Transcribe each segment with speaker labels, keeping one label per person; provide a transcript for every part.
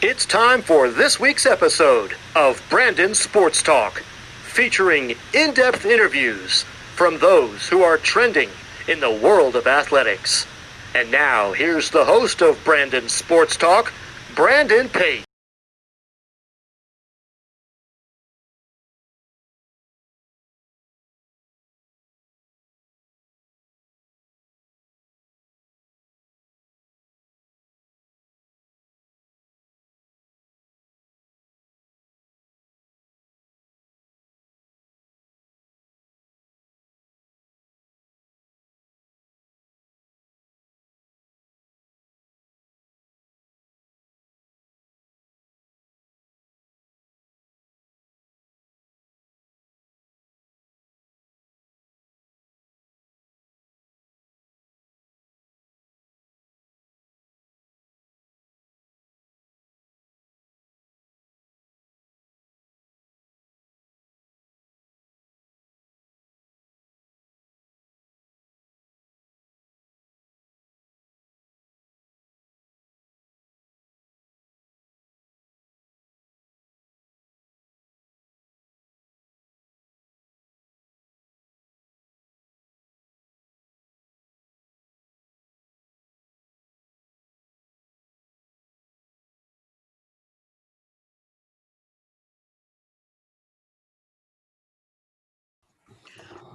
Speaker 1: It's time for this week's episode of Brandon Sports Talk, featuring in-depth interviews from those who are trending in the world of athletics. And now, here's the host of Brandon Sports Talk, Brandon Pate.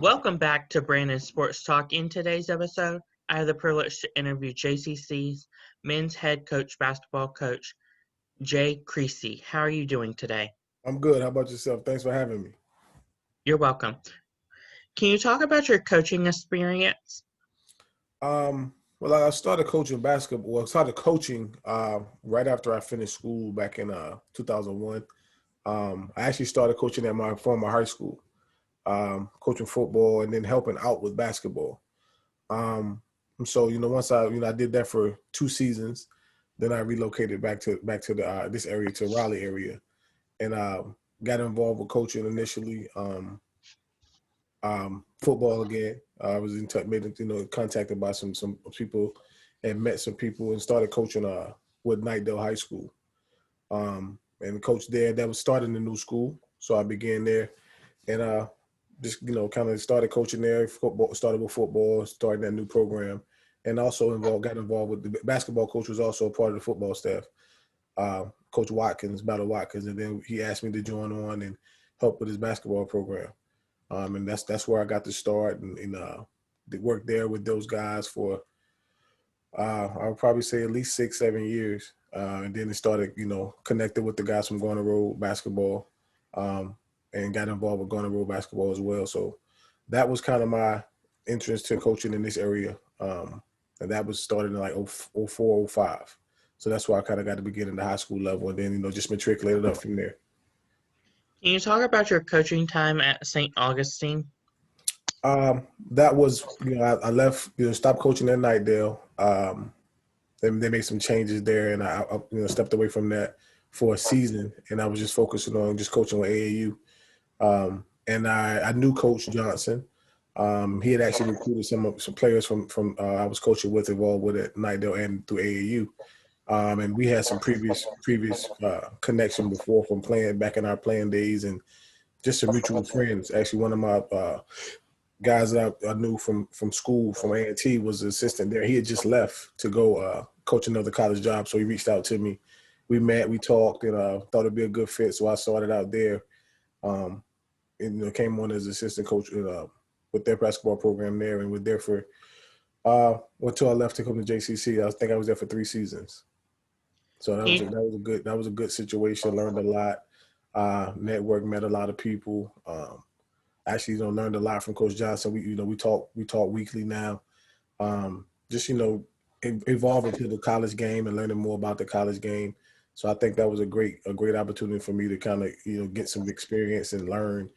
Speaker 2: Welcome back to Brandon Sports Talk. In today's episode, I have the privilege to interview JCC's men's head coach basketball coach, Jay Creecy. How are you doing today?
Speaker 3: I'm good. How about yourself? Thanks for having me.
Speaker 2: You're welcome. Can you talk about your coaching experience?
Speaker 3: Well, I started coaching basketball. Well, I started coaching right after I finished school back in 2001. I actually started coaching at my former high school, coaching football and then helping out with basketball. So once I did that for 2 seasons, then I relocated back to this area, to Raleigh area, and got involved with coaching initially. Football again. I was contacted by some people, and met some people, and started coaching with Knightdale High School, and coached there. That was starting a new school, so I began there, and just kind of started coaching there. Football, started with football, started that new program, and also got involved with the basketball coach. Was also a part of the football staff. Coach Watkins, Battle Watkins, and then he asked me to join on and help with his basketball program. And that's where I got to start, and worked there with those guys for I would probably say at least 6-7 years, and then it started connected with the guys from Garder Road Basketball, and got involved with Garder Road Basketball as well. So that was kind of my entrance to coaching in this area, and that was started in like 04, 05. So that's why I kind of got to begin at the high school level, and then just matriculated up from there.
Speaker 2: Can you talk about your coaching time at St. Augustine?
Speaker 3: That was, I left, stopped coaching at Knightdale. They made some changes there, and I stepped away from that for a season, and I was just focusing on just coaching with AAU. And I knew Coach Johnson. He had actually recruited some players from I was coaching with, involved with at Knightdale and through AAU. And we had some previous connection before from playing back in our playing days, and just some mutual friends. Actually, one of my guys that I knew from school, from A&T, was an assistant there. He had just left to go coach another college job, so he reached out to me. We met, we talked, and thought it'd be a good fit, so I started out there, and came on as assistant coach with their basketball program there, and was there for until I left to come to JCC. I think I was there for 3 seasons. So that was a good situation. Learned a lot, networked, met a lot of people. Actually, learned a lot from Coach Johnson. We talk weekly now. Just evolving to the college game and learning more about the college game. So I think that was a great opportunity for me to kind of get some experience and learn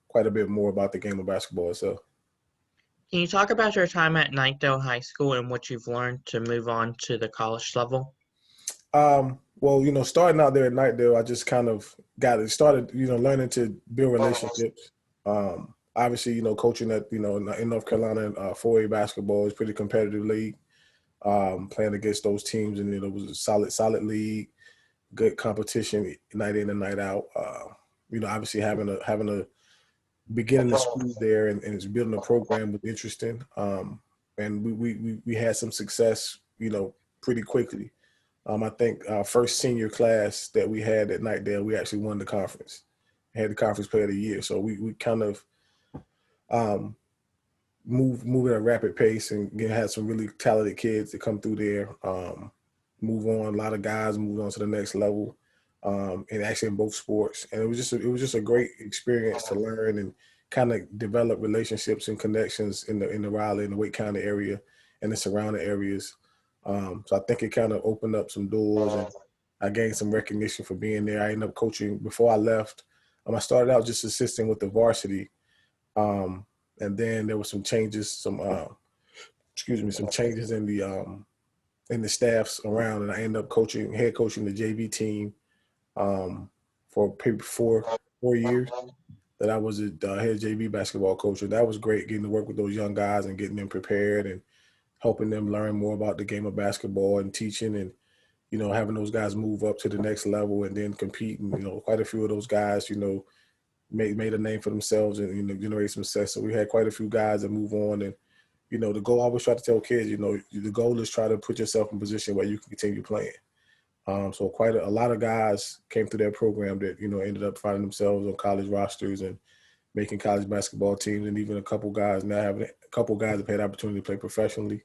Speaker 3: quite a bit more about the game of basketball itself.
Speaker 2: Can you talk about your time at Knightdale High School and what you've learned to move on to the college level?
Speaker 3: Well, starting out there at Knightdale, I just kind of started, learning to build relationships. Obviously, coaching at, in North Carolina, 4A basketball is a pretty competitive league. Playing against those teams, and it was a solid league. good competition night in and night out. Obviously having a beginning the school there and building a program was interesting. And we had some success, pretty quickly. I think our first senior class that we had at Knightdale, we actually won the conference. Had the conference player of the year. So we kind of move at a rapid pace and had some really talented kids that come through there. Move on. A lot of guys moved on to the next level, and actually in both sports. And it was just a great experience to learn and kind of develop relationships and connections in the Raleigh and the Wake County area and the surrounding areas. So I think it kind of opened up some doors, and I gained some recognition for being there. I ended up coaching before I left. I started out just assisting with the varsity, and then there were some changes, some changes in the staffs around, and I ended up head coaching the JV team for maybe 4 years. That I was a head JV basketball coach, and that was great, getting to work with those young guys and getting them prepared and helping them learn more about the game of basketball and teaching and, having those guys move up to the next level and then compete. And, quite a few of those guys, made a name for themselves and, generate some success. So we had quite a few guys that move on. And, the goal, I always try to tell kids, the goal is try to put yourself in a position where you can continue playing. So quite a lot of guys came through that program that, ended up finding themselves on college rosters and making college basketball teams, and even a couple guys have had opportunity to play professionally.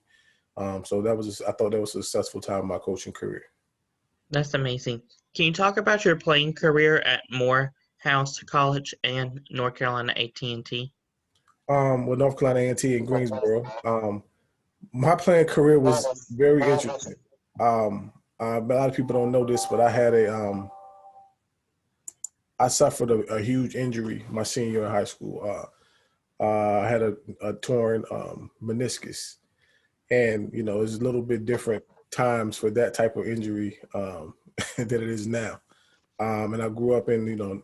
Speaker 3: So I thought that was a successful time in my coaching career.
Speaker 2: That's amazing. Can you talk about your playing career at Morehouse College and North Carolina A&T?
Speaker 3: With North Carolina A&T in Greensboro, my playing career was very interesting. A lot of people don't know this, but I suffered a huge injury my senior year in high school. I had a torn meniscus, and it's a little bit different times for that type of injury than it is now. And I grew up in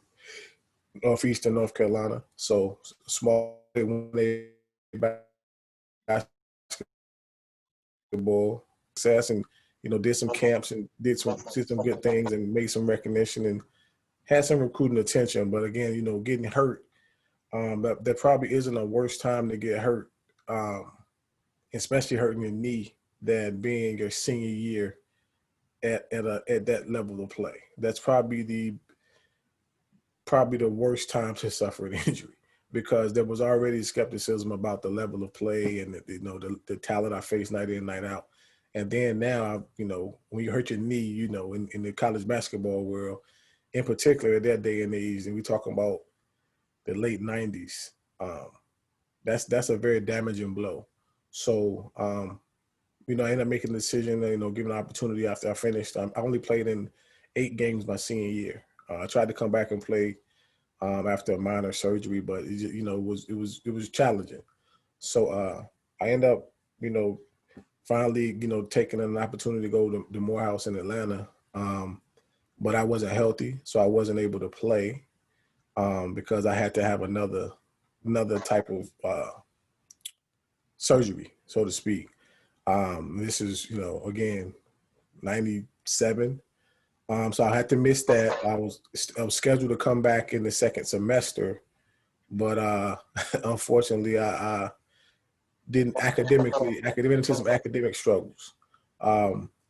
Speaker 3: northeastern North Carolina, so small basketball success, and did some camps and did some good things and made some recognition and had some recruiting attention. But again, getting hurt, that probably isn't a worse time to get hurt, especially hurting your knee, than being your senior year at that level of play. That's probably the worst time to suffer an injury, because there was already skepticism about the level of play and the talent I faced night in, night out. And then now, when you hurt your knee, in the college basketball world, in particular at that day and age, and we're talking about the late 90s, that's a very damaging blow. So, I ended up making the decision, given an opportunity after I finished. I only played in 8 games my senior year. I tried to come back and play after a minor surgery, but it was challenging. So I ended up, finally, taking an opportunity to go to Morehouse in Atlanta. But I wasn't healthy, so I wasn't able to play because I had to have another type of surgery, so to speak. This is, again, 97. So I had to miss that. I was scheduled to come back in the second semester, but unfortunately, I didn't academically into some academic struggles.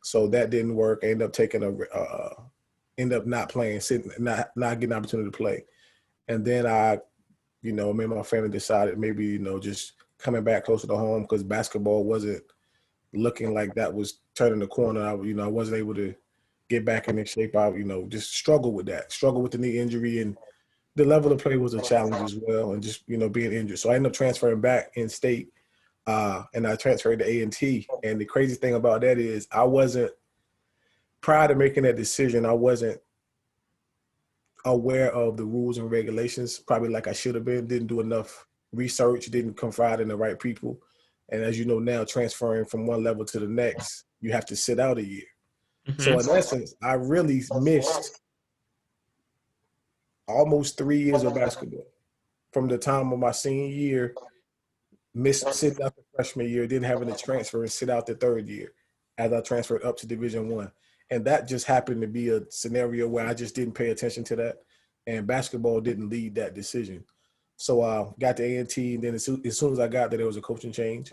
Speaker 3: So that didn't work. I ended up taking ended up not playing, not getting an opportunity to play. And then me and my family decided maybe, just coming back closer to home, because basketball wasn't looking like that was turning the corner. I wasn't able to get back in shape. I, just struggled with the knee injury, and the level of play was a challenge as well, and just, being injured. So I ended up transferring back in state, and I transferred to A&T. And the crazy thing about that is prior to making that decision, I wasn't aware of the rules and regulations, probably like I should have been. Didn't do enough research, didn't confide in the right people. And as you know now, transferring from one level to the next, you have to sit out a year.
Speaker 2: Mm-hmm.
Speaker 3: So in essence, I really missed almost 3 years of basketball. From the time of my senior year, missed sitting out the freshman year, then having to transfer and sit out the third year as I transferred up to Division I. And that just happened to be a scenario where I just didn't pay attention to that, and basketball didn't lead that decision. So got to A&T, and then as soon as I got there was a coaching change.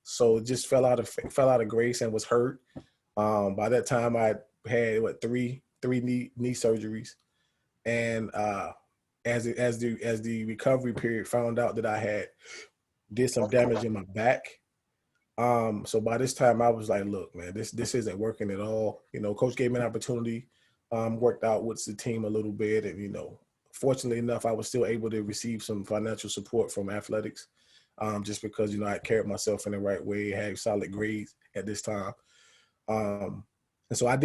Speaker 3: So it just fell out of grace and was hurt. By that time, I had three knee surgeries, and as the recovery period, found out that I did some damage in my back. So by this time I was like, look, man, this isn't working at all. Coach gave me an opportunity, worked out with the team a little bit. And, fortunately enough, I was still able to receive some financial support from athletics, just because, I carried myself in the right way, had solid grades at this time. And so I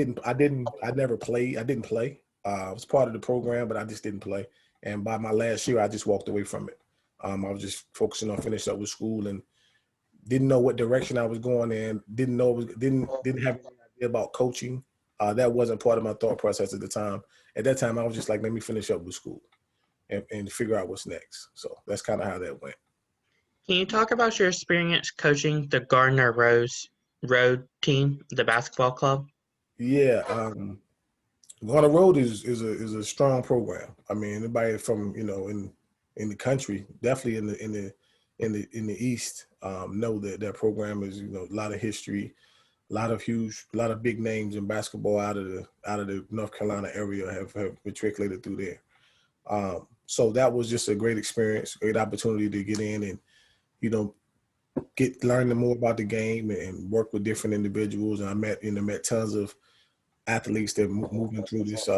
Speaker 3: never played. I didn't play. I was part of the program, but I just didn't play. And by my last year, I just walked away from it. I was just focusing on finishing up with school and didn't know what direction I was going in. Didn't have any idea about coaching. That wasn't part of my thought process at the time. At that time, I was just like, let me finish up with school and figure out what's next. So that's kind of how that went.
Speaker 2: Can you talk about your experience coaching the Garder Road team, the basketball club?
Speaker 3: Yeah, Garder Road is a strong program. I mean, anybody from in the country, definitely in the East, know that program is a lot of history, a lot of big names in basketball out of the North Carolina area have matriculated through there. So that was just a great experience, great opportunity to get in and learn more about the game and work with different individuals. And I met tons of athletes that moving through this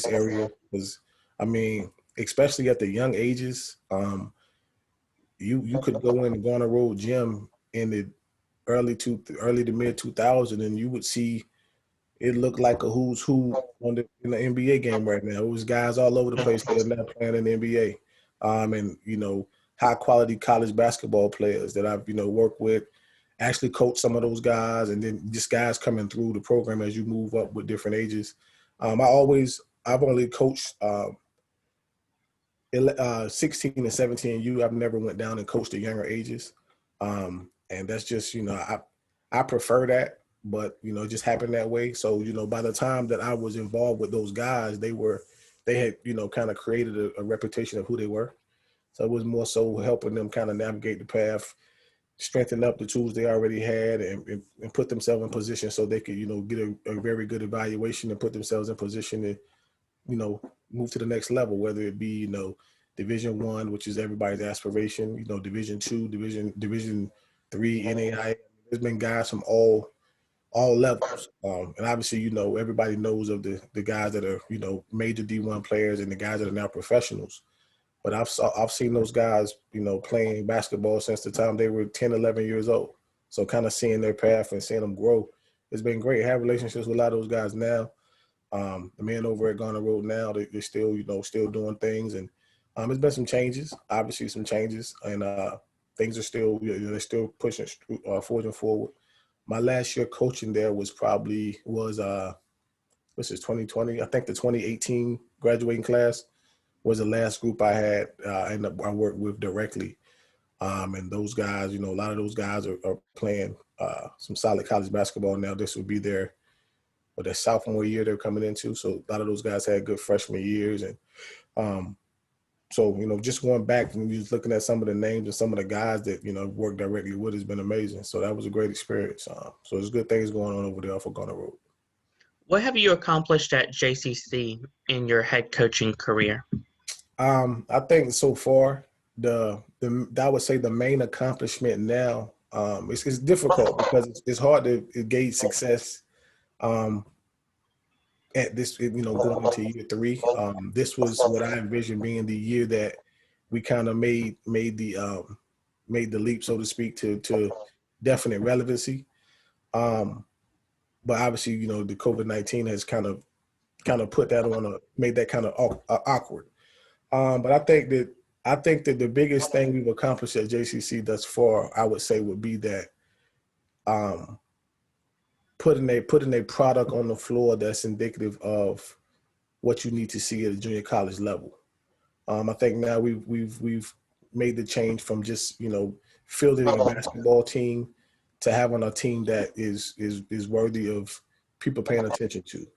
Speaker 3: area. Because I mean, especially at the young ages, you could go in the Garner Road gym in the early to mid 2000, and you would see it looked like a who's who in the NBA game right now. It was guys all over the place that are now playing in the NBA, and high quality college basketball players that I've worked with. Actually coach some of those guys, and then just guys coming through the program as you move up with different ages. I've only coached 16 and 17 I've never went down and coached the younger ages. And that's just, I prefer that, but, it just happened that way. So, by the time that I was involved with those guys, they had, kind of created a reputation of who they were. So it was more so helping them kind of navigate the path, strengthen up the tools they already had and put themselves in position so they could, get a very good evaluation and put themselves in position to, move to the next level, whether it be, Division I, which is everybody's aspiration, Division II, Division III, NAI. There's been guys from all levels. And obviously, everybody knows of the guys that are, major D1 players and the guys that are now professionals. But I've seen those guys, playing basketball since the time they were 10, 11 years old. So kind of seeing their path and seeing them grow, it's been great. I have relationships with a lot of those guys now. The men over at Garner Road now, they're still, still doing things. And there's been some changes, obviously some changes. And things are still, they're still pushing, forging forward. My last year coaching there was 2020. I think the 2018 graduating class was the last group I had I worked with directly. And those guys, a lot of those guys are playing some solid college basketball now. This would be their sophomore year they're coming into. So a lot of those guys had good freshman years. And so, just going back and just looking at some of the names and some of the guys that, worked directly with has been amazing. So that was a great experience. So there's good things going on over there for Garner Road.
Speaker 2: What have you accomplished at JCC in your head coaching career?
Speaker 3: I think so far I would say the main accomplishment now, it's difficult because it's hard to gauge success at this, going into year 3. This was what I envisioned being the year that we kind of made the leap, so to speak, to definite relevancy. But obviously, the COVID-19 has kind of put that made that kind of awkward. But I think that the biggest thing we've accomplished at JCC thus far, I would say, would be that putting a product on the floor that's indicative of what you need to see at a junior college level. I think now we've made the change from just fielding a basketball team to having a team that is worthy of people paying attention to.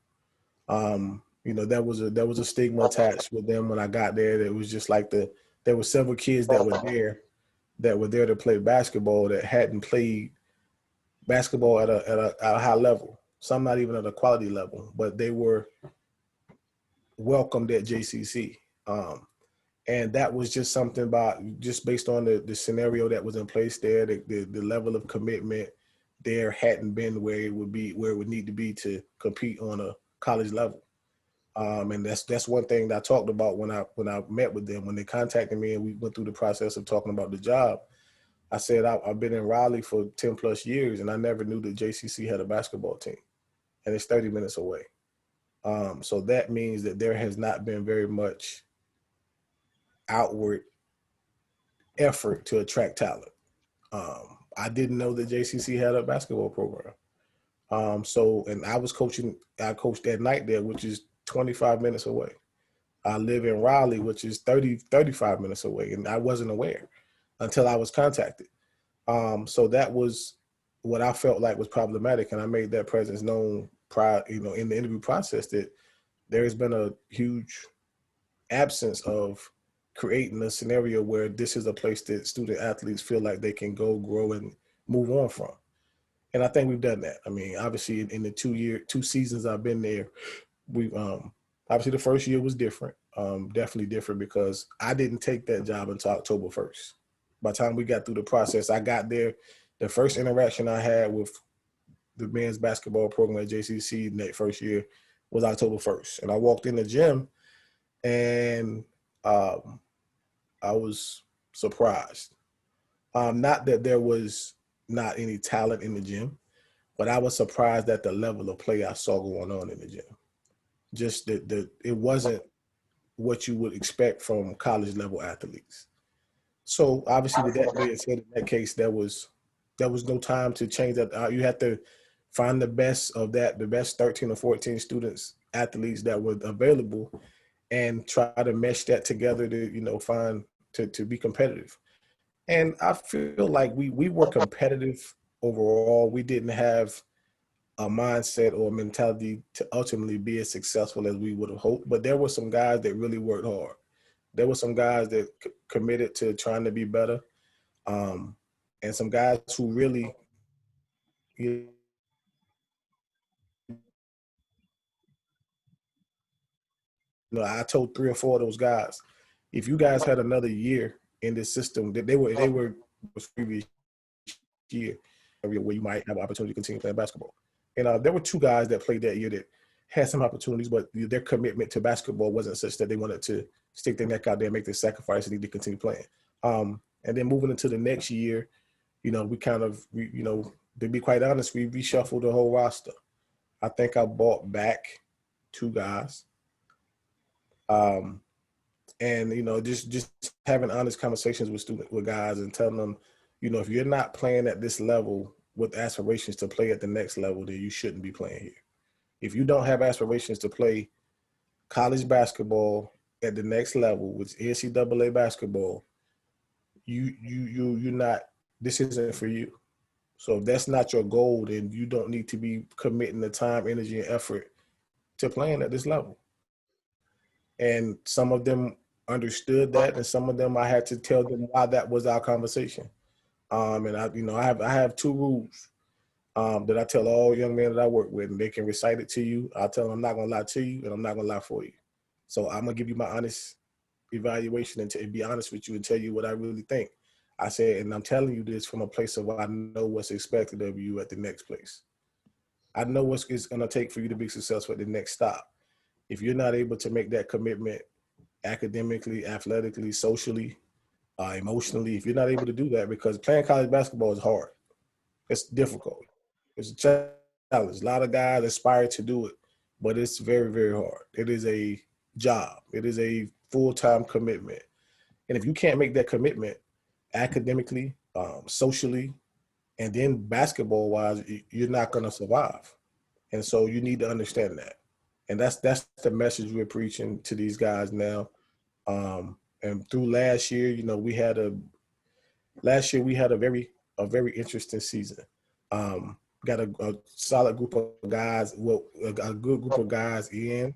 Speaker 3: There was a stigma attached with them when I got there. It was just like there were several kids that were there to play basketball that hadn't played basketball at a high level. Some not even at a quality level, but they were welcomed at JCC. And that was just something about just based on the scenario that was in place there, the level of commitment there hadn't been where it would need to be to compete on a college level. And that's one thing that I talked about when I met with them, when they contacted me and we went through the process of talking about the job. I said, I've been in Raleigh for 10 plus years and I never knew that JCC had a basketball team, and it's 30 minutes away. So that means that there has not been very much outward effort to attract talent. I didn't know that JCC had a basketball program. And I coached at Knightdale, which is 25 minutes away. I live in Raleigh, which is 35 minutes away. And I wasn't aware until I was contacted. So that was what I felt like was problematic. And I made that presence known prior, in the interview process, that there's been a huge absence of creating a scenario where this is a place that student athletes feel like they can go grow and move on from. And I think we've done that. I mean, obviously in the 2 seasons I've been there, we've obviously the first year was different, definitely different because I didn't take that job until October 1st. By the time we got through the process, I got there. The first interaction I had with the men's basketball program at JCC in that first year was October 1st. And I walked in the gym and I was surprised. Not that there was not any talent in the gym, but I was surprised at the level of play I saw going on in the gym. Just that it wasn't what you would expect from college level athletes. So obviously, with that being said, in that case, there was no time to change that. You had to find the best 13 or 14 athletes that were available, and try to mesh that together to be competitive. And I feel like we were competitive overall. We didn't have a mindset or a mentality to ultimately be as successful as we would have hoped. But there were some guys that really worked hard. There were some guys that committed to trying to be better, and some guys who really, I told 3 or 4 of those guys, if you guys had another year in this system, that they were previous year where you might have an opportunity to continue playing basketball. And there were 2 guys that played that year that had some opportunities, but their commitment to basketball wasn't such that they wanted to stick their neck out there and make the sacrifice and need to continue playing. And then moving into the next year, to be quite honest, we reshuffled the whole roster. I think I brought back 2 guys. And just having honest conversations with guys and telling them, if you're not playing at this level with aspirations to play at the next level, then you shouldn't be playing here. If you don't have aspirations to play college basketball at the next level, which is NCAA basketball, you're not. This isn't for you. So if that's not your goal, then you don't need to be committing the time, energy, and effort to playing at this level. And some of them understood that, and some of them I had to tell them why that was our conversation. And I have 2 rules that I tell all young men that I work with, and they can recite it to you. I tell them I'm not gonna lie to you, and I'm not gonna lie for you. So I'm gonna give you my honest evaluation and be honest with you and tell you what I really think. I said, and I'm telling you this from a place of I know what's expected of you at the next place. I know what it's gonna take for you to be successful at the next stop. If you're not able to make that commitment academically, athletically, socially, emotionally, if you're not able to do that, because playing college basketball is hard. It's difficult. It's a challenge. A lot of guys aspire to do it, but it's very, very hard. It is a job. It is a full-time commitment. And if you can't make that commitment academically, socially, and then basketball-wise, you're not going to survive. And so you need to understand that. And that's the message we're preaching to these guys now. And through last year, we had a very interesting season. got a solid group of guys, a good group of guys in.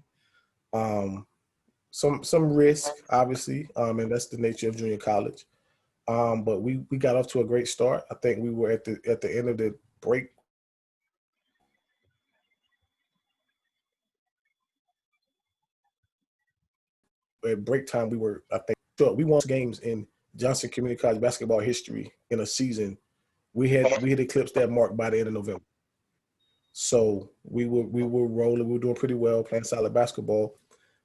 Speaker 3: Some risk, obviously, and that's the nature of junior college. But we got off to a great start. I think we were at the end of the break. At break time, we were, I think, sure, we won games in Johnson Community College basketball history in a season. We had eclipsed that mark by the end of November. So we were rolling. We were doing pretty well, playing solid basketball.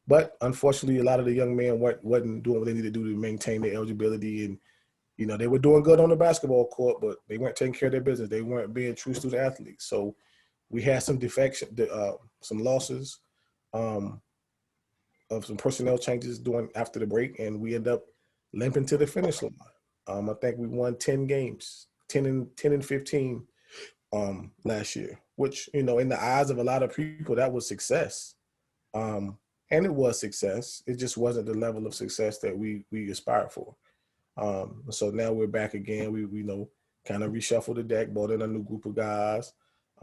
Speaker 3: But unfortunately, a lot of the young men wasn't doing what they needed to do to maintain their eligibility. And, they were doing good on the basketball court, but they weren't taking care of their business. They weren't being true student athletes. So we had some defection, some losses of some personnel changes after the break, and we ended up limping to the finish line. I think we won 10 games, 10 and 15 last year, which, in the eyes of a lot of people, that was success. And it was success. It just wasn't the level of success that we aspired for. So now we're back again. We kind of reshuffled the deck, brought in a new group of guys,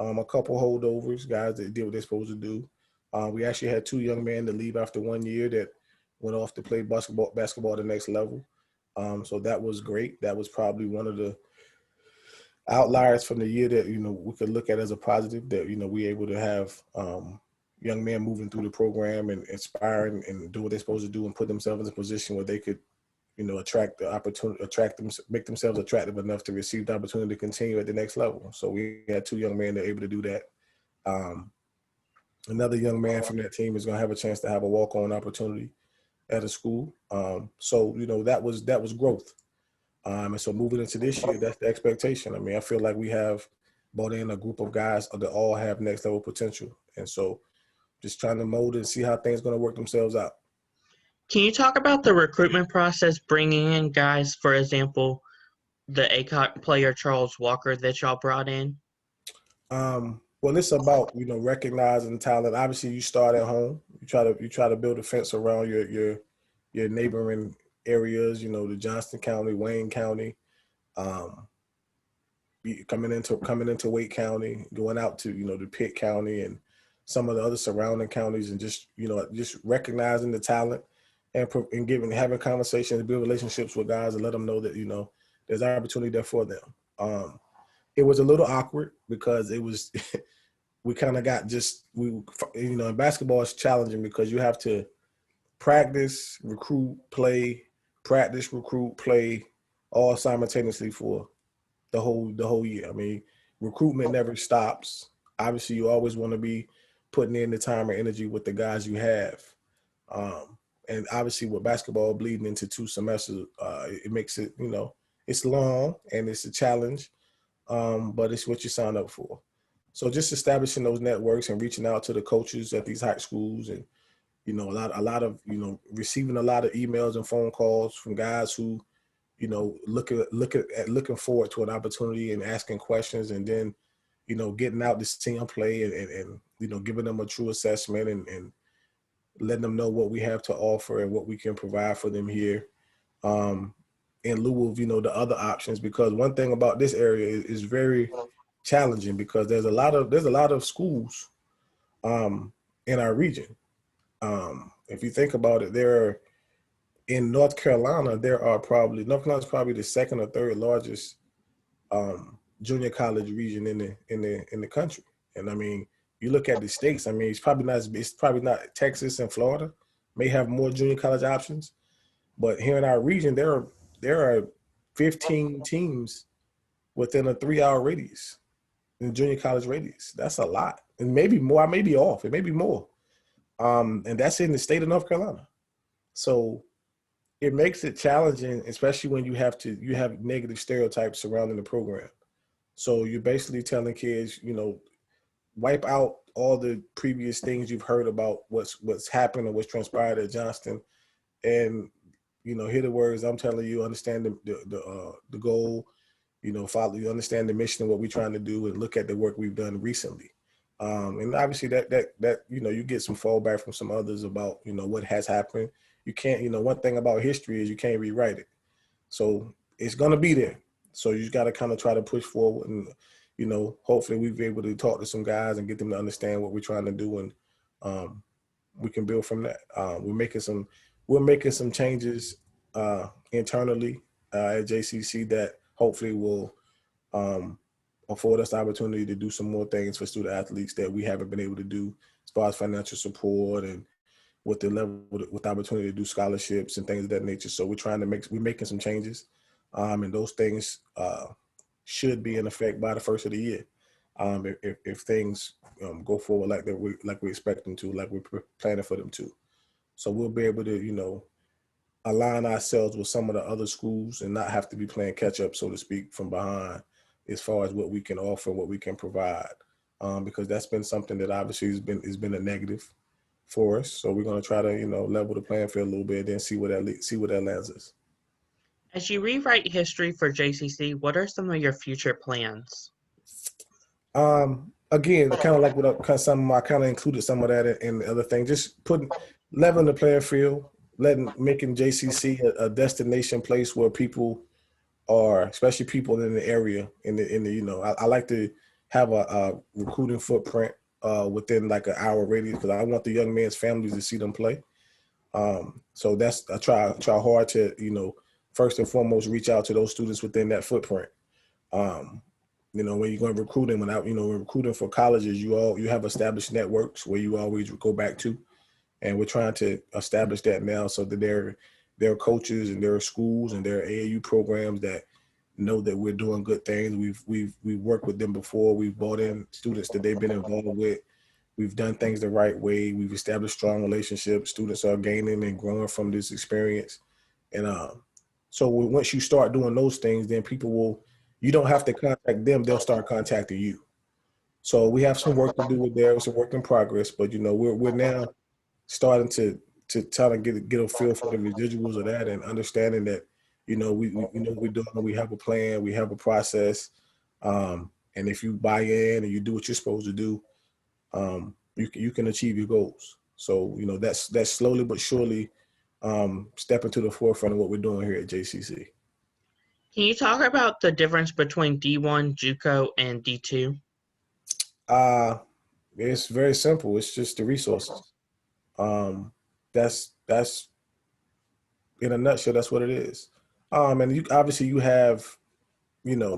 Speaker 3: a couple holdovers, guys that did what they're supposed to do. We actually had 2 young men to leave after 1 year that went off to play basketball at the next level. So that was great. That was probably one of the outliers from the year that, we could look at as a positive, that, we able to have young men moving through the program and inspiring and do what they're supposed to do and put themselves in a position where they could, attract the opportunity, make themselves attractive enough to receive the opportunity to continue at the next level. So we had 2 young men that are able to do that. Another young man from that team is going to have a chance to have a walk-on opportunity at a school. So that was growth. And so moving into this year, that's the expectation. I mean, I feel like we have brought in a group of guys that all have next level potential. And so just trying to mold and see how things are going to work themselves out.
Speaker 2: Can you talk about the recruitment process, bringing in guys, for example, the ACOT player Charles Walker that y'all brought in?
Speaker 3: Well, it's about, recognizing talent. Obviously, you start at home. You try to build a fence around your neighboring areas. The Johnston County, Wayne County, coming into Wake County, going out to the Pitt County and some of the other surrounding counties, and just recognizing the talent and having conversations, build relationships with guys, and let them know that there's opportunity there for them. It was a little awkward because it was we kind of got in basketball it's challenging because you have to practice, recruit, play, all simultaneously for the whole year. I mean, recruitment never stops. Obviously, you always want to be putting in the time and energy with the guys you have. And obviously with basketball bleeding into 2 semesters, it makes it, it's long and it's a challenge, but it's what you sign up for. So just establishing those networks and reaching out to the coaches at these high schools, and, a lot of, receiving a lot of emails and phone calls from guys who, looking forward to an opportunity and asking questions, and then, getting out to see them play and giving them a true assessment and letting them know what we have to offer and what we can provide for them here, in lieu of, the other options. Because one thing about this area is very challenging because there's a lot of schools in our region. If you think about it, in North Carolina, North Carolina is probably the second or third largest junior college region in the country. And I mean, you look at the states, I mean, it's probably not Texas and Florida may have more junior college options, but here in our region, there are 15 teams within a 3-hour radius in the junior college radius. That's a lot. And maybe more. I may be off. It may be more. And that's in the state of North Carolina. So it makes it challenging, especially when you have negative stereotypes surrounding the program. So you're basically telling kids, wipe out all the previous things you've heard about what's happened or what's transpired at Johnston, and hear the words I'm telling you, understand the goal, follow, you understand the mission of what we're trying to do, and look at the work we've done recently. And obviously that you get some fallback from some others about what has happened. You can't, one thing about history is you can't rewrite it, so it's gonna be there. So you got to kind of try to push forward and hopefully we'll be able to talk to some guys and get them to understand what we're trying to do, and we can build from that. We're making some changes internally at JCC that hopefully will afford us the opportunity to do some more things for student athletes that we haven't been able to do as far as financial support and with the opportunity to do scholarships and things of that nature. So we're making some changes, and those things should be in effect by the first of the year. If things go forward like we expect them to, like we're planning for them to. So we'll be able to, align ourselves with some of the other schools and not have to be playing catch up, so to speak, from behind as far as what we can offer and what we can provide. Because that's been something that obviously has been a negative for us. So we're going to try to, level the playing field a little bit and then see where that lands us.
Speaker 2: As you rewrite history for JCC, what are some of your future plans?
Speaker 3: Again, kind of like I kind of included some of that in the other thing. Just leveling the playing field, making JCC a destination place where people are, especially people in the area. I like to have a recruiting footprint within like an hour radius because I want the young men's families to see them play. So I try hard to first and foremost reach out to those students within that footprint. When you're going recruiting, when recruiting for colleges, you have established networks where you always go back to, and we're trying to establish that now so that there are coaches and there are schools and there are AAU programs that know that we're doing good things. We've worked with them before. We've brought in students that they've been involved with. We've done things the right way. We've established strong relationships. Students are gaining and growing from this experience, and so once you start doing those things, then you don't have to contact them. They'll start contacting you. So we have some work to do with there. It's a work in progress, but we're now starting to try to get a feel for the residuals of that and understanding that we know what we're doing. We have a plan. We have a process. And if you buy in and you do what you're supposed to do, you can achieve your goals. So that's slowly but surely stepping to the forefront of what we're doing here at JCC.
Speaker 2: Can you talk about the difference between D1 Juco and D2?
Speaker 3: It's very simple. It's just the resources. That's in a nutshell. That's what it is. And you have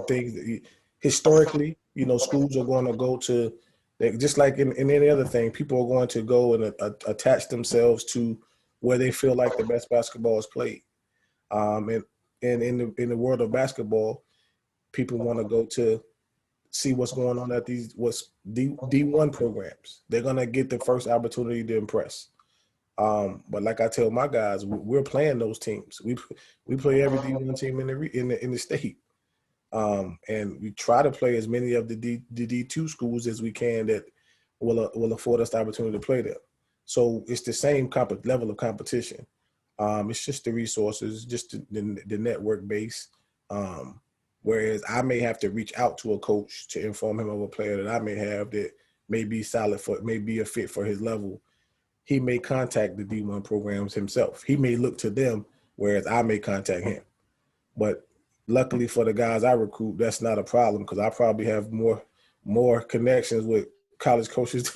Speaker 3: things that historically, schools are going to go to. Just like in any other thing, people are going to go and attach themselves to where they feel like the best basketball is played. And in the world of basketball, people want to go to see what's going on at what's D1 programs. They're gonna get the first opportunity to impress. But like I tell my guys, we're playing those teams. We play every D1 team in the state, and we try to play as many of the D2 schools as we can that will afford us the opportunity to play them. So it's the same level of competition. It's just the resources, just the network base. Whereas I may have to reach out to a coach to inform him of a player that I may have that may be may be a fit for his level. He may contact the D1 programs himself. He may look to them, whereas I may contact him. But luckily for the guys I recruit, that's not a problem because I probably have more connections with college coaches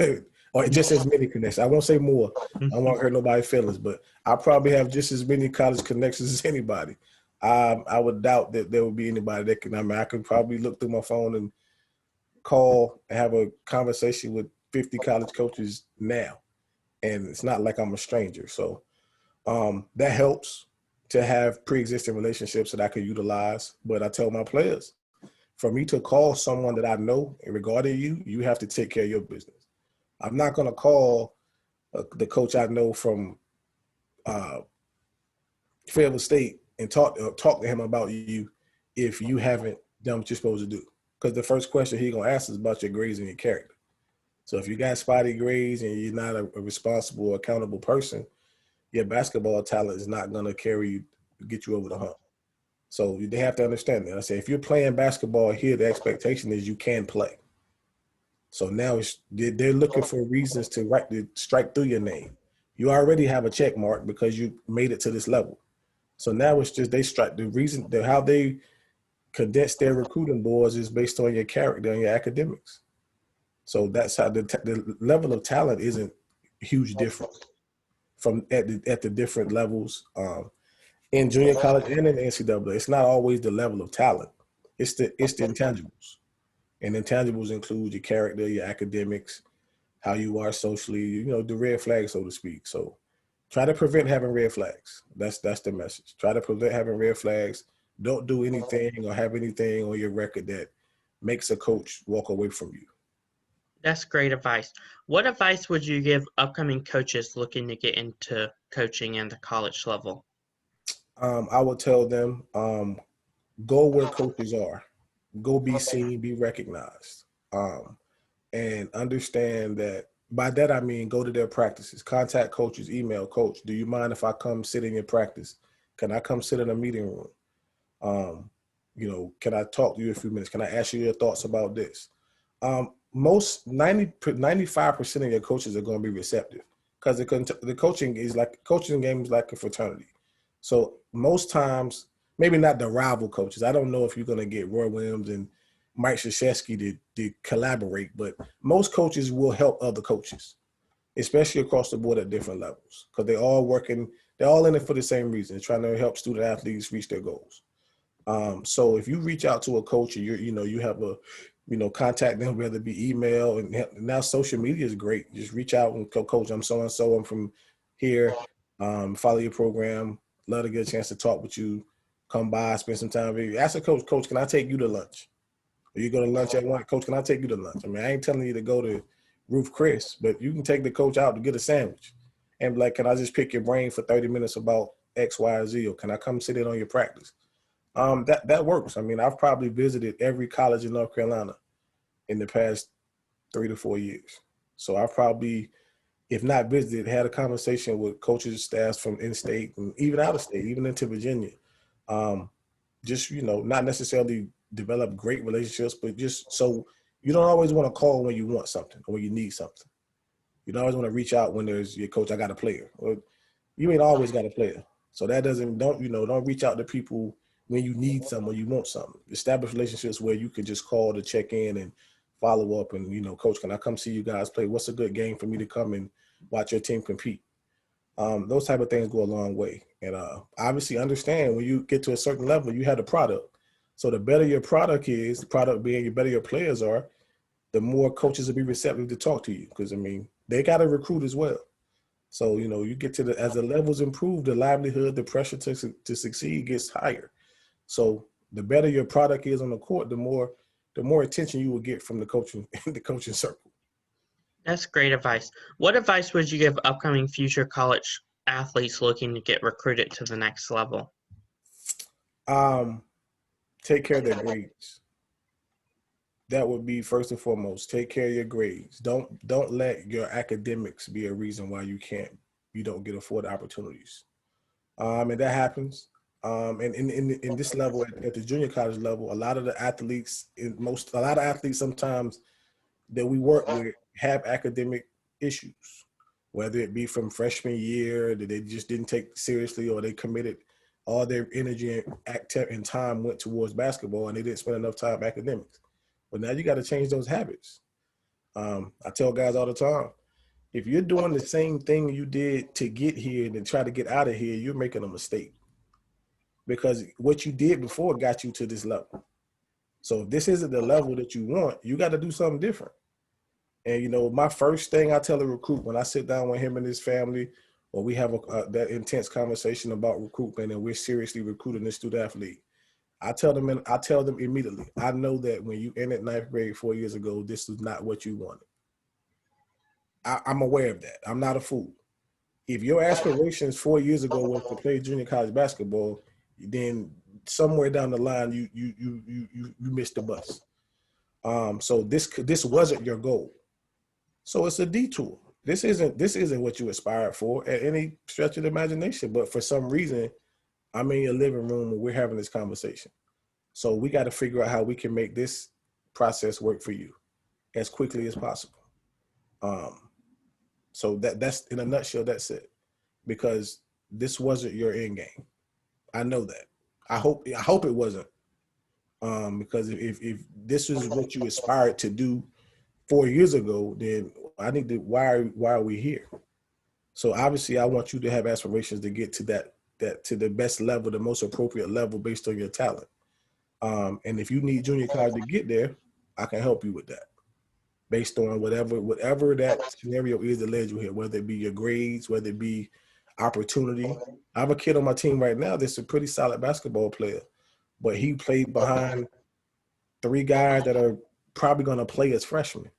Speaker 3: or just as many connections. I won't say more. I won't hurt nobody's feelings, but I probably have just as many college connections as anybody. I would doubt that there would be anybody that can. I could probably look through my phone and call and have a conversation with 50 college coaches now, and it's not like I'm a stranger. So that helps to have pre-existing relationships that I could utilize. But I tell my players, for me to call someone that I know regarding you have to take care of your business. I'm not going to call the coach I know from Fayetteville State and talk to him about you if you haven't done what you're supposed to do. Because the first question he's going to ask is about your grades and your character. So if you got spotty grades and you're not a responsible, accountable person, your basketball talent is not going to get you over the hump. So they have to understand that. I say, if you're playing basketball here, the expectation is you can play. So now they're looking for reasons to strike through your name. You already have a check mark because you made it to this level. So now it's just they strike the reason how they condense their recruiting boards is based on your character and your academics. So that's how the level of talent isn't huge difference from at the different levels in junior college and in the NCAA. It's not always the level of talent. It's the intangibles. And intangibles include your character, your academics, how you are socially, the red flag, so to speak. So try to prevent having red flags. That's the message. Try to prevent having red flags. Don't do anything or have anything on your record that makes a coach walk away from you.
Speaker 2: That's great advice. What advice would you give upcoming coaches looking to get into coaching in the college level?
Speaker 3: I would tell them, go where coaches are. Go be seen, be recognized. And understand that by that I mean go to their practices, contact coaches, email coach. Do you mind if I come sit in your practice? Can I come sit in a meeting room? Can I talk to you a few minutes? Can I ask you your thoughts about this? Most 95% of your coaches are going to be receptive because the coaching game is like a fraternity. So most times, maybe not the rival coaches. I don't know if you're going to get Roy Williams and Mike Krzyzewski to collaborate, but most coaches will help other coaches, especially across the board at different levels, because they're all in it for the same reason, trying to help student athletes reach their goals. So if you reach out to a coach and you have contact them, whether it be email, and now social media is great. Just reach out and go, coach, I'm so-and-so, I'm from here, follow your program, love to get a chance to talk with you, come by, spend some time with you. Ask a coach, can I take you to lunch? Or you go to lunch at one, coach, can I take you to lunch? I mean, I ain't telling you to go to Ruth Chris, but you can take the coach out to get a sandwich and be like, can I just pick your brain for 30 minutes about X, Y, or Z, or can I come sit in on your practice? That works. I mean, I've probably visited every college in North Carolina in the past 3 to 4 years. So I've probably, if not visited, had a conversation with coaches, staffs from in-state and even out of state, even into Virginia. Just, not necessarily develop great relationships, but just so you don't always want to call when you want something or when you need something. You don't always want to reach out when there's your coach, I got a player. Or you ain't always got a player. So that don't reach out to people when you need something or you want something. Establish relationships where you can just call to check in and follow up and, coach, can I come see you guys play? What's a good game for me to come and watch your team compete? Those type of things go a long way. And obviously understand when you get to a certain level, you have a product. So the better your product is, the product being the better your players are, the more coaches will be receptive to talk to you. Because, I mean, they got to recruit as well. So, you get to as the levels improve, the livelihood, the pressure to succeed gets higher. So the better your product is on the court, the more attention you will get from the coaching circle.
Speaker 2: That's great advice. What advice would you give upcoming future college athletes looking to get recruited to the next level?
Speaker 3: Take care of their grades. That would be first and foremost. Take care of your grades. Don't let your academics be a reason why you don't get afforded opportunities. And that happens. And in this level, at the junior college level, a lot of athletes sometimes that we work with have academic issues, whether it be from freshman year that they just didn't take seriously, or they committed all their energy and time went towards basketball and they didn't spend enough time academics. But now you got to change those habits. I tell guys all the time, if you're doing the same thing you did to get here and then try to get out of here, you're making a mistake. Because what you did before got you to this level. So if this isn't the level that you want, you got to do something different. And, my first thing I tell a recruit when I sit down with him and his family, or we have that intense conversation about recruitment and we're seriously recruiting this student athlete, I tell them immediately, I know that when you ended ninth grade 4 years ago, this was not what you wanted. I'm aware of that. I'm not a fool. If your aspirations 4 years ago was to play junior college basketball, then somewhere down the line you missed the bus. So this wasn't your goal. So it's a detour. This isn't what you aspired for at any stretch of the imagination. But for some reason, I'm in your living room and we're having this conversation. So we got to figure out how we can make this process work for you as quickly as possible. So that's in a nutshell, that's it. Because this wasn't your end game. I know that. I hope it wasn't. Because if this is what you aspired to do 4 years ago, then I need to, why are we here? So obviously I want you to have aspirations to get to that to the best level, the most appropriate level based on your talent. And if you need junior college to get there, I can help you with that based on whatever that scenario is that led you here, whether it be your grades, whether it be opportunity. I have a kid on my team right now that's a pretty solid basketball player, but he played behind 3 guys that are probably going to play as freshmen.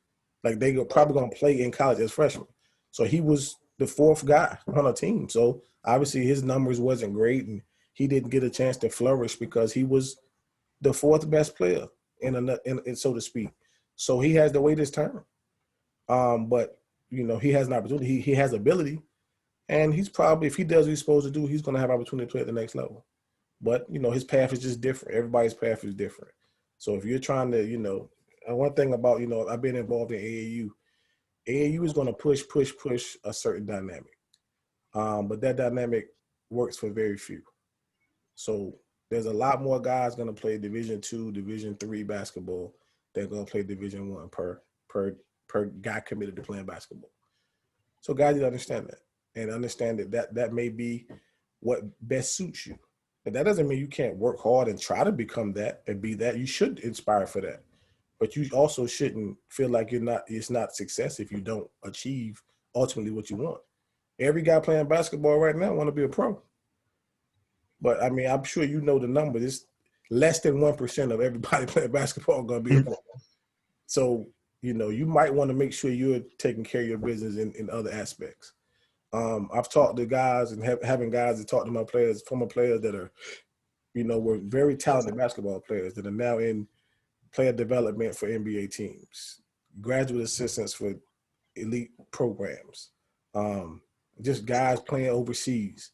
Speaker 3: Like they are probably going to play in college as freshmen. So he was the 4th guy on a team. So obviously his numbers wasn't great, and he didn't get a chance to flourish because he was the 4th best player in so to speak. So he has to wait his turn. But he has an opportunity. He has ability, and he's probably, if he does what he's supposed to do, he's going to have opportunity to play at the next level. But his path is just different. Everybody's path is different. So if you're trying to, and one thing about, I've been involved in AAU. AAU is going to push a certain dynamic. But that dynamic works for very few. So there's a lot more guys going to play Division II, Division III basketball than going to play Division I per guy committed to playing basketball. So guys need to understand that, and understand that may be what best suits you. But that doesn't mean you can't work hard and try to become that and be that. You should inspire for that. But you also shouldn't feel like it's not success if you don't achieve ultimately what you want. Every guy playing basketball right now want to be a pro. But I mean, I'm sure you know the number. It's less than 1% of everybody playing basketball going to be a pro. So, you might want to make sure you're taking care of your business in other aspects. I've talked to guys and having guys that talk to my players, former players that are, were very talented basketball players that are now in player development for NBA teams, graduate assistants for elite programs, just guys playing overseas,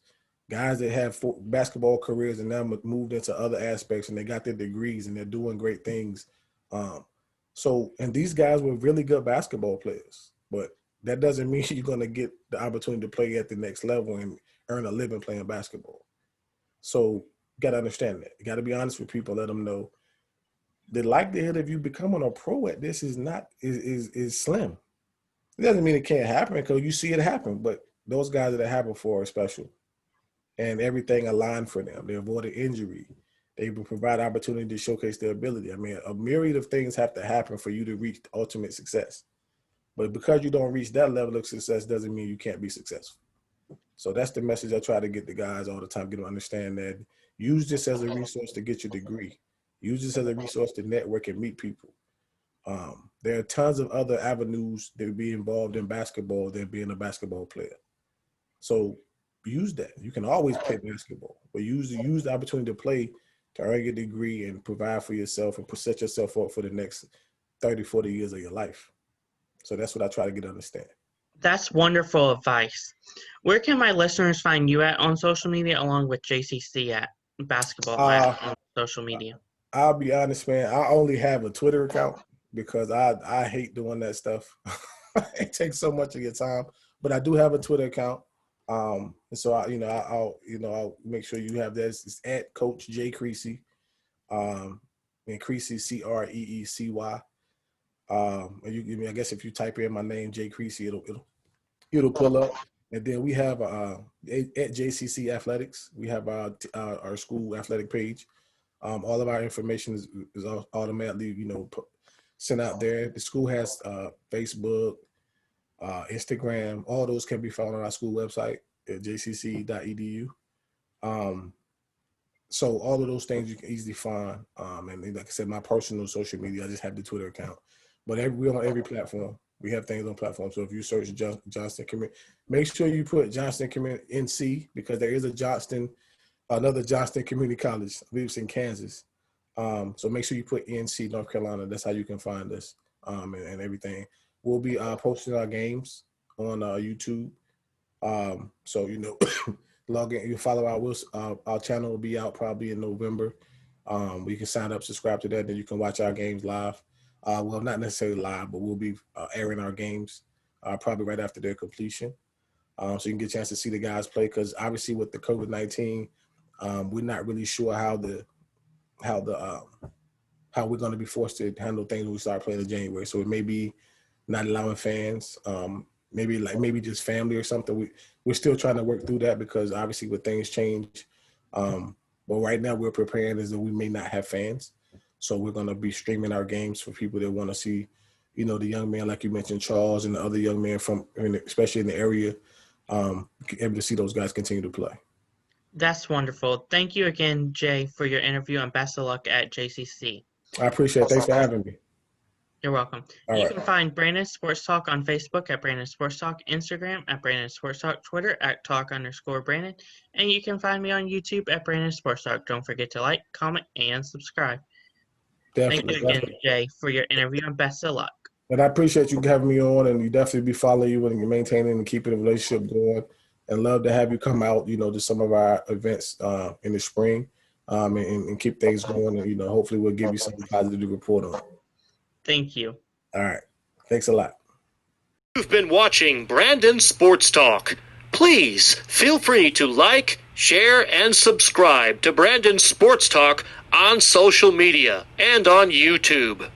Speaker 3: guys that have basketball careers and now moved into other aspects and they got their degrees and they're doing great things. And these guys were really good basketball players, but that doesn't mean you're going to get the opportunity to play at the next level and earn a living playing basketball. So you got to understand that. You got to be honest with people, let them know the likelihood of you becoming a pro at this is slim. It doesn't mean it can't happen because you see it happen, but those guys that it happened for are special. And everything aligned for them. They avoided injury. They provide opportunity to showcase their ability. I mean, a myriad of things have to happen for you to reach the ultimate success. But because you don't reach that level of success doesn't mean you can't be successful. So that's the message I try to get the guys all the time, get them to understand that use this as a resource to get your degree. Use this as a resource to network and meet people. There are tons of other avenues that be involved in basketball than being a basketball player. So use that. You can always play basketball, but use the opportunity to play to earn your degree and provide for yourself and set yourself up for the next 30, 40 years of your life. So that's what I try to get to understand.
Speaker 2: That's wonderful advice. Where can my listeners find you at on social media along with JCC at Basketball Lab on social media?
Speaker 3: I'll be honest, man. I only have a Twitter account because I hate doing that stuff. It takes so much of your time, but I do have a Twitter account. And so I'll make sure you have that. It's at Coach J Creecy, and Creecy Creecy. I guess if you type in my name J Creecy, it'll pull up. And then we have at JCC Athletics, we have our school athletic page. All of our information is automatically sent out there. The school has Facebook, Instagram. All those can be found on our school website at jcc.edu. So all of those things you can easily find. And like I said, my personal social media, I just have the Twitter account. But we're on every platform. We have things on platforms. So if you search Johnston Community, make sure you put Johnston Community NC because there is another Johnston Community College. I believe it's in Kansas. So make sure you put NC North Carolina. That's how you can find us and everything. We'll be posting our games on YouTube. So log in. You follow our channel will be out probably in November. You can sign up, subscribe to that, then you can watch our games live. Well, not necessarily live, but we'll be airing our games probably right after their completion. So you can get a chance to see the guys play because obviously with the COVID-19, we're not really sure how the how we're going to be forced to handle things when we start playing in January. So it may be not allowing fans, maybe just family or something. We're still trying to work through that because obviously with things change. But right now we're preparing as that we may not have fans. So we're going to be streaming our games for people that want to see, the young man, like you mentioned, Charles, and the other young man especially in the area, able to see those guys continue to play.
Speaker 2: That's wonderful. Thank you again, Jay, for your interview, and best of luck at JCC.
Speaker 3: I appreciate it. Thanks for having me.
Speaker 2: You're welcome. You can find Brandon Sports Talk on Facebook at Brandon Sports Talk, Instagram at Brandon Sports Talk, Twitter at Talk_Brandon, and you can find me on YouTube at Brandon Sports Talk. Don't forget to like, comment, and subscribe.
Speaker 3: Definitely.
Speaker 2: Thank you again, Jay, for your interview, and best of luck.
Speaker 3: And I appreciate you having me on, and you definitely be following you and maintaining and keeping the relationship going. And love to have you come out, to some of our events in the spring, and keep things going. And hopefully we'll give you something positive to report on.
Speaker 2: Thank you.
Speaker 3: All right. Thanks a lot.
Speaker 1: You've been watching Brandon Sports Talk. Please feel free to like, share, and subscribe to Brandon Sports Talk on social media and on YouTube.